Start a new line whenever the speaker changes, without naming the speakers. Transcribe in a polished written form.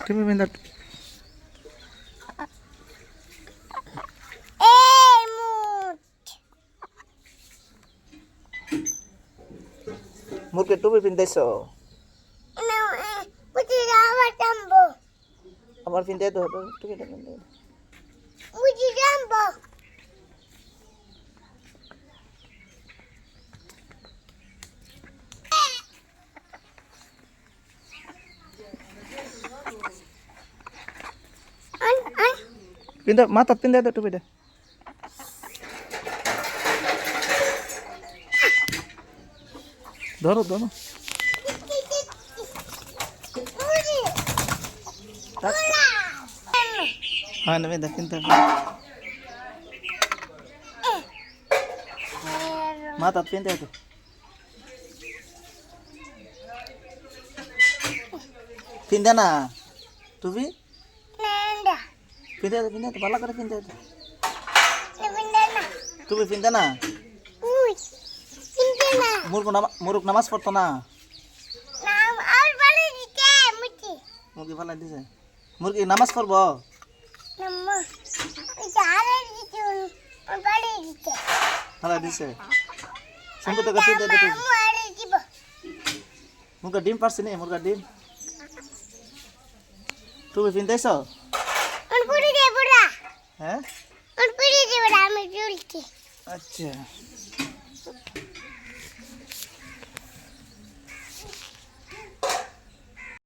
তুমি বিন্দা মুরকে টুপি পিন্দাইছো আমার পিন্দাই তো টুপিটা পিন্দাই পিন্দা মাথা পিন্দাই তো টুপিটা ধরো ধরো হ্যাঁ নেবে দেখ কিনতে মাথা পিনতে তো পিন্দা না টুপি পিন্দা তো ভালো করে পিন্দা তো টুপি পিন্দা না মুরুক নামাজ পড়তো না মুরগি ভালো দিছে মুরগি নামাজ পড়বো ভালো দিছে সুন্দর টাকা পিন্দা তো মুরগা ডিম পারছি নি মুরগা ডিম টুপি পিন্দাইছ হ্যাঁ আচ্ছা